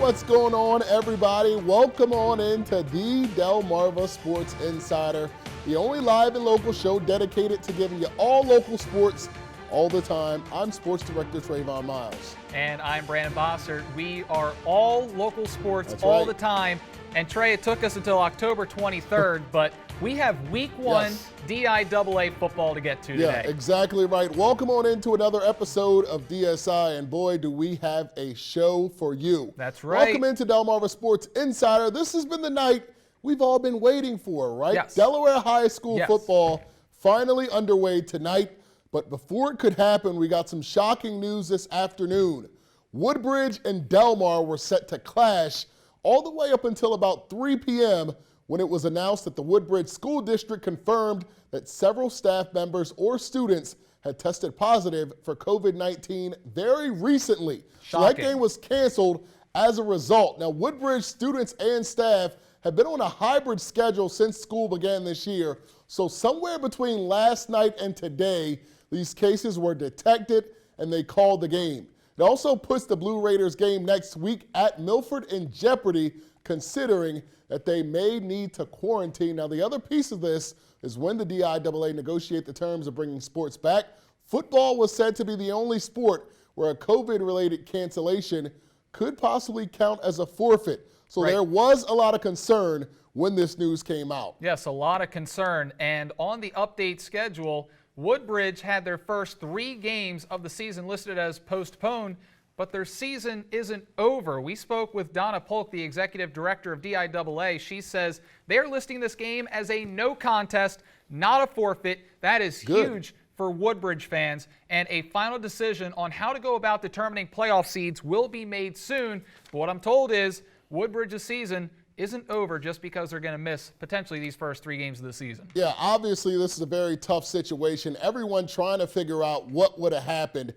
What's going on, everybody? Welcome on into the Delmarva Sports Insider, the only live and local show dedicated to giving you all local sports all the time. I'm Sports Director Trayvon Miles. And I'm Brandon Bossert. We are all local sports That's all right. the time. And Trey, it took us until October 23rd, but we have week one DIAA football to get to today. Yeah, exactly right. Welcome on into another episode of DSI, and boy, do we have a show for you. That's right. Welcome into Delmarva Sports Insider. This has been the night we've all been waiting for, right? Yes. Delaware High School Yes. football finally underway tonight, but before it could happen, we got some shocking news this afternoon. Woodbridge and Delmar were set to clash all the way up until about 3 p.m. when it was announced that the Woodbridge School District confirmed that several staff members or students had tested positive for COVID-19 very recently. So that game was canceled as a result. Now, Woodbridge students and staff have been on a hybrid schedule since school began this year. So somewhere between last night and today, these cases were detected and they called the game. It also puts the Blue Raiders game next week at Milford in jeopardy, considering that they may need to quarantine. Now, the other piece of this is when the DIAA negotiate the terms of bringing sports back, football was said to be the only sport where a COVID-related cancellation could possibly count as a forfeit. So there was a lot of concern when this news came out. Yes, a lot of concern. And on the update schedule, Woodbridge had their first 3 games of the season listed as postponed, but their season isn't over. We spoke with Donna Polk, the executive director of DIAA. She says they're listing this game as a no contest, not a forfeit. That is huge for Woodbridge fans. And a final decision on how to go about determining playoff seeds will be made soon. But what I'm told is Woodbridge's season isn't over just because they're going to miss potentially these first 3 games of the season. Yeah, obviously this is a very tough situation. Everyone trying to figure out what would have happened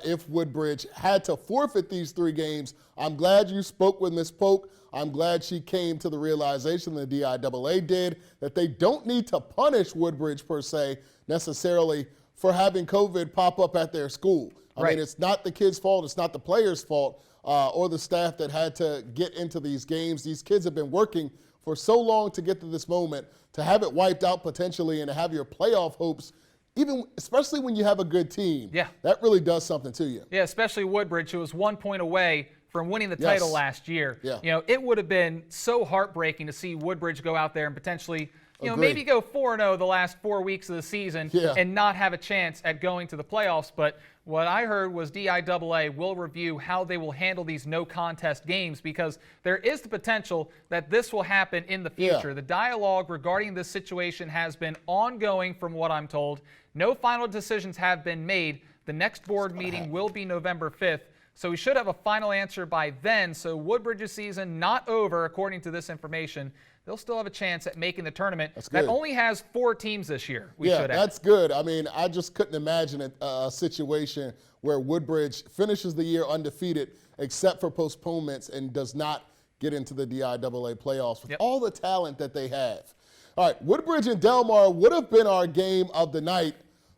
if Woodbridge had to forfeit these 3 games. I'm glad you spoke with Ms. Polk. I'm glad she came to the realization, the DIAA did, that they don't need to punish Woodbridge per se necessarily for having COVID pop up at their school. I mean, it's not the kids' fault. It's not the players' fault. Or the staff that had to get into these games. These kids have been working for so long to get to this moment, to have it wiped out potentially and to have your playoff hopes, especially when you have a good team. Yeah. That really does something to you. Yeah, especially Woodbridge, who was 1 point away from winning the title last year. Yeah. You know, it would have been so heartbreaking to see Woodbridge go out there and potentially, maybe go 4-0 the last 4 weeks of the season and not have a chance at going to the playoffs. But what I heard was DIAA will review how they will handle these no contest games, because there is the potential that this will happen in the future. The dialogue regarding this situation has been ongoing from what I'm told. No final decisions have been made. The next board meeting will be November 5th. So we should have a final answer by then. So Woodbridge's season not over, according to this information. They'll still have a chance at making the tournament. That only has 4 teams this year. That's good. I mean, I just couldn't imagine a situation where Woodbridge finishes the year undefeated except for postponements and does not get into the DIAA playoffs with all the talent that they have. All right, Woodbridge and Delmar would have been our game of the night,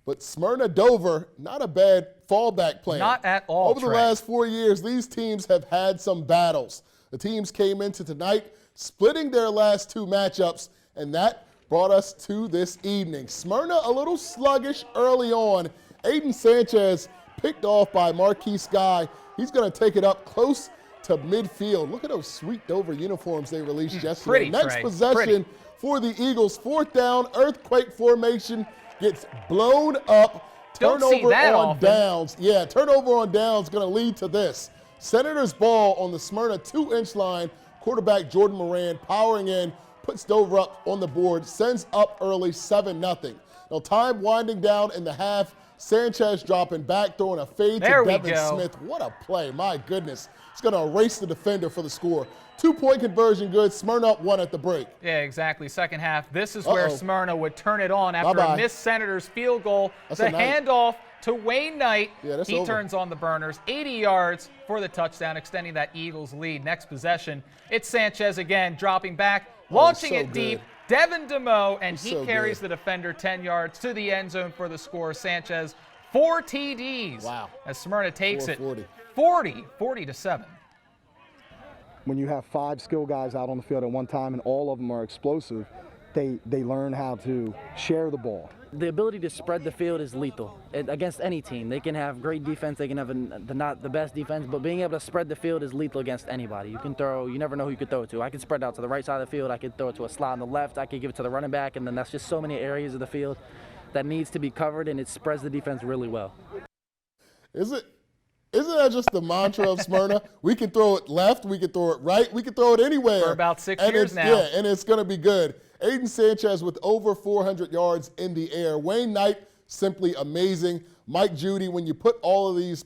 but Smyrna Dover, not a bad fallback plan. Not at all, Over the last 4 years, these teams have had some battles. The teams came into tonight splitting their last 2 matchups, and that brought us to this evening. Smyrna a little sluggish early on. Aiden Sanchez picked off by Marquise Guy. He's going to take it up close to midfield. Look at those sweet Dover uniforms they released yesterday. Next possession for the Eagles. 4th down, earthquake formation gets blown up. Turnover on downs. Yeah, turnover on downs going to lead to this. Senators ball on the Smyrna 2-inch line. Quarterback Jordan Moran powering in, puts Dover up on the board, sends up early 7-0. Now time winding down in the half. Sanchez dropping back, throwing a fade to Devin Smith. What a play, my goodness. It's going to erase the defender for the score. 2-point conversion good. Smyrna up 1 at the break. Yeah, exactly. Second half. This is where Smyrna would turn it on after a missed Senators field goal. The handoff to Wayne Knight. He turns on the burners. 80 yards for the touchdown, extending that Eagles lead. Next possession, it's Sanchez again, dropping back, launching it deep. Devin DeMoe, and he carries the defender 10 yards to the end zone for the score. Sanchez, 4 TDs. Wow. As Smyrna takes it 40. 40-7. when you have 5 skill guys out on the field at one time and all of them are explosive, they learn how to share the ball. The ability to spread the field is lethal against any team. They can have great defense, they can have not the best defense, but being able to spread the field is lethal against anybody. You can throw, you never know who you could throw it to. I could spread out to the right side of the field, I could throw it to a slot on the left, I could give it to the running back, and then that's just so many areas of the field that needs to be covered, and it spreads the defense really well. Isn't that just the mantra of Smyrna? We can throw it left, we can throw it right, we can throw it anywhere. For about 6 years now. Yeah, and it's going to be good. Aiden Sanchez with over 400 yards in the air. Wayne Knight, simply amazing. Mike Judy, when you put all of these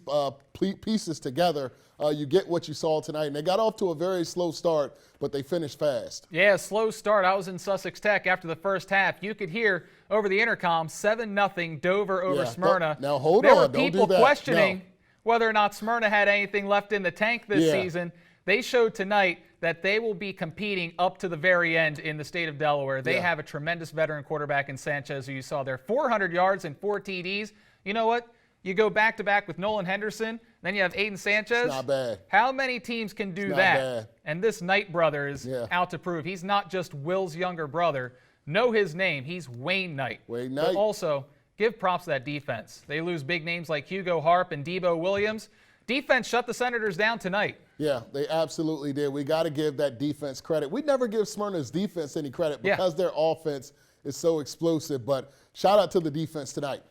pieces together, you get what you saw tonight. And they got off to a very slow start, but they finished fast. Yeah, slow start. I was in Sussex Tech after the first half. You could hear over the intercom 7-0 Dover over Smyrna. Now hold there on. There were Don't people do that. questioning whether or not Smyrna had anything left in the tank this season. They showed tonight that they will be competing up to the very end in the state of Delaware. They have a tremendous veteran quarterback in Sanchez, who you saw there. 400 yards and 4 TDs. You know what? You go back-to-back with Nolan Henderson, then you have Aiden Sanchez. It's not bad. How many teams can do it's that? Not bad. And this Knight brother is out to prove. He's not just Will's younger brother. Know his name. He's Wayne Knight. Wayne Knight. But also, give props to that defense. They lose big names like Hugo Harp and Debo Williams. Defense shut the Senators down tonight. Yeah, they absolutely did. We got to give that defense credit. We never give Smyrna's defense any credit because their offense is so explosive. But shout out to the defense tonight.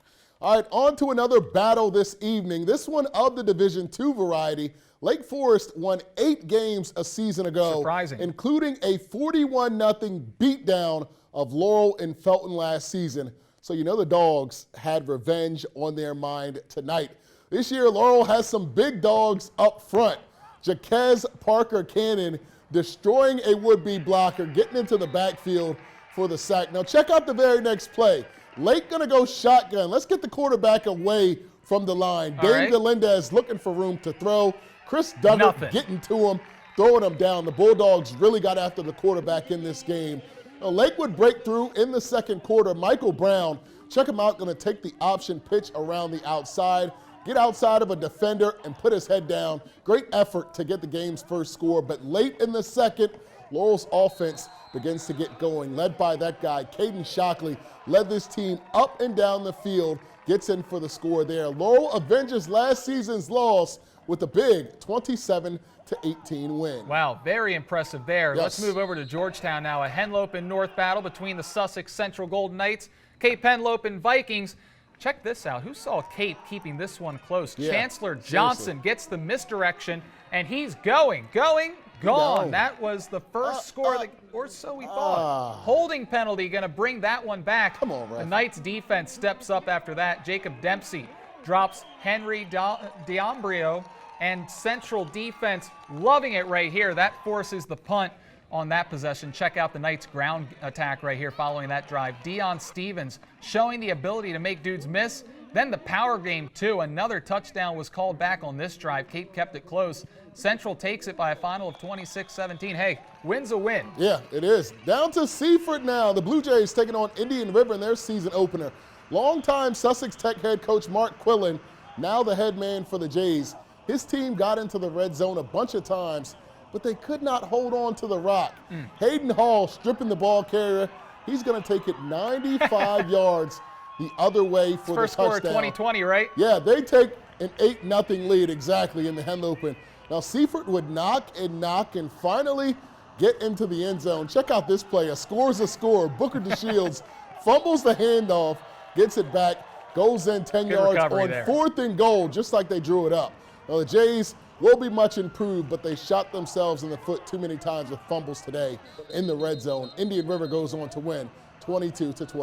All right, on to another battle this evening. This one of the Division II variety. Lake Forest won 8 games a season ago, surprising, including a 41-0 beatdown of Laurel and Felton last season. So you know the Dogs had revenge on their mind tonight. This year, Laurel has some big dogs up front. Jaquez Parker Cannon destroying a would-be blocker, getting into the backfield for the sack. Now check out the very next play. Lake gonna go shotgun. Let's get the quarterback away from the line. Dave Galindez looking for room to throw. Chris Duggar getting to him, throwing him down. The Bulldogs really got after the quarterback in this game. Now, Lake would break through in the second quarter. Michael Brown, check him out, gonna take the option pitch around the outside, get outside of a defender and put his head down. Great effort to get the game's first score, but late in the second, Laurel's offense begins to get going, led by that guy, Caden Shockley, led this team up and down the field, gets in for the score there. Laurel avenges last season's loss with a big 27-18 win. Wow, very impressive there. Let's move over to Georgetown now. A Henlope and North battle between the Sussex Central Golden Knights, Cape Henlope and Vikings. Check this out. Who saw Cape keeping this one close? Chancellor Johnson gets the misdirection, and he's gone. That was the first score, or so we thought. Holding penalty going to bring that one back. Come on, ref. The Knights defense steps up after that. Jacob Dempsey drops Henry D'Ambrio, and Central defense loving it right here. That forces the punt on that possession. Check out the Knights ground attack right here following that drive. Deion Stevens showing the ability to make dudes miss. Then the power game too. Another touchdown was called back on this drive. Cape kept it close. Central takes it by a final of 26-17. Hey, win's a win. Yeah, it is. Down to Seaford now. The Blue Jays taking on Indian River in their season opener. Longtime Sussex Tech head coach Mark Quillen, now the head man for the Jays. His team got into the red zone a bunch of times, but they could not hold on to the rock. Hayden Hall stripping the ball carrier. He's going to take it 95 yards the other way for the touchdown. First score of 2020, right? Yeah, they take an 8-0 lead exactly in the Henlope. Now Seaford would knock and finally get into the end zone. Check out this play. A score's a score. Booker DeShields fumbles the handoff, gets it back, goes in 10 yards on 4th and goal, just like they drew it up. Now the Jays will be much improved, but they shot themselves in the foot too many times with fumbles today in the red zone. Indian River goes on to win 22-12.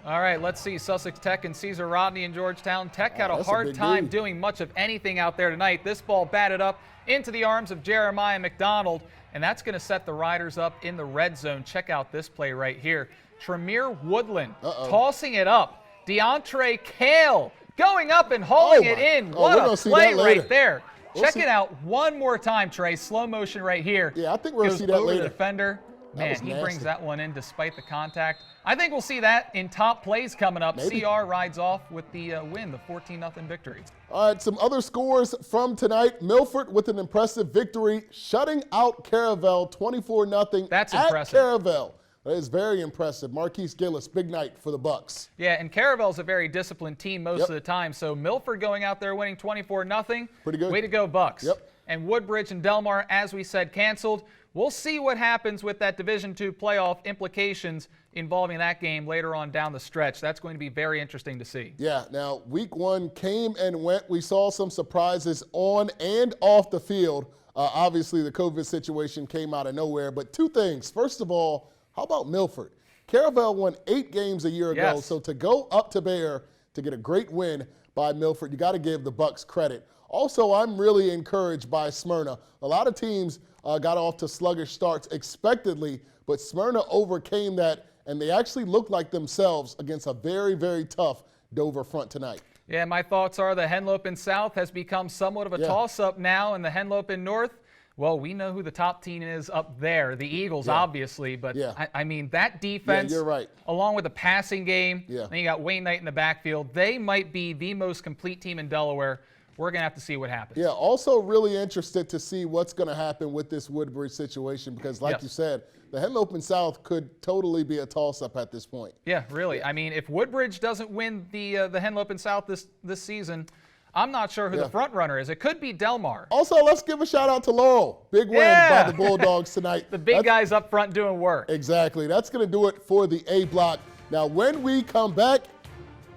All right, let's see Sussex Tech and Caesar Rodney in Georgetown. Tech had a hard time doing much of anything out there tonight. This ball batted up into the arms of Jeremiah McDonald, and that's going to set the Riders up in the red zone. Check out this play right here. Tremere Woodland tossing it up. DeAndre Kale going up and hauling it in. What a play right there. Check it out one more time, Trey. Slow motion right here. Yeah, I think we're going to see that later. Defender. Man, he brings that one in despite the contact. I think we'll see that in top plays coming up. Maybe. CR rides off with the win, the 14-0 victory. All right, some other scores from tonight. Milford with an impressive victory, shutting out Caravel 24-0. That's at impressive. Caravel. That is very impressive. Marquise Gillis, big night for the Bucks. Yeah, and Caravel's a very disciplined team most of the time. So Milford going out there winning 24-0. Pretty good. Way to go, Bucks. Yep. And Woodbridge and Delmar, as we said, canceled. We'll see what happens with that Division II playoff implications involving that game later on down the stretch. That's going to be very interesting to see. Yeah, now week one came and went. We saw some surprises on and off the field. Obviously, the COVID situation came out of nowhere. But two things. First of all, how about Milford? Caravel won 8 games a year ago, so to go up to Bear to get a great win by Milford, you got to give the Bucks credit. Also, I'm really encouraged by Smyrna. A lot of teams got off to sluggish starts expectedly, but Smyrna overcame that, and they actually looked like themselves against a very, very tough Dover front tonight. Yeah, my thoughts are the Henlopen South has become somewhat of a toss-up now, and the Henlopen North, well, we know who the top team is up there, the Eagles, obviously, but I mean, that defense, you're right. along with the passing game, then you got Wayne Knight in the backfield, they might be the most complete team in Delaware. We're going to have to see what happens. Yeah, also really interested to see what's going to happen with this Woodbridge situation because, like you said, the Henlopen South could totally be a toss-up at this point. Yeah, really. I mean, if Woodbridge doesn't win the Henlopen South this season, I'm not sure who the front runner is. It could be Delmar. Also, let's give a shout-out to Laurel. Big win by the Bulldogs tonight. The big guys up front doing work. Exactly. That's going to do it for the A block. Now, when we come back,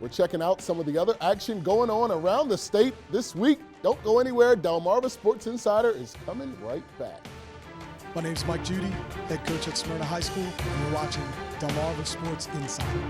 we're checking out some of the other action going on around the state this week. Don't go anywhere. Delmarva Sports Insider is coming right back. My name is Mike Judy, head coach at Smyrna High School, and you're watching Delmarva Sports Insider.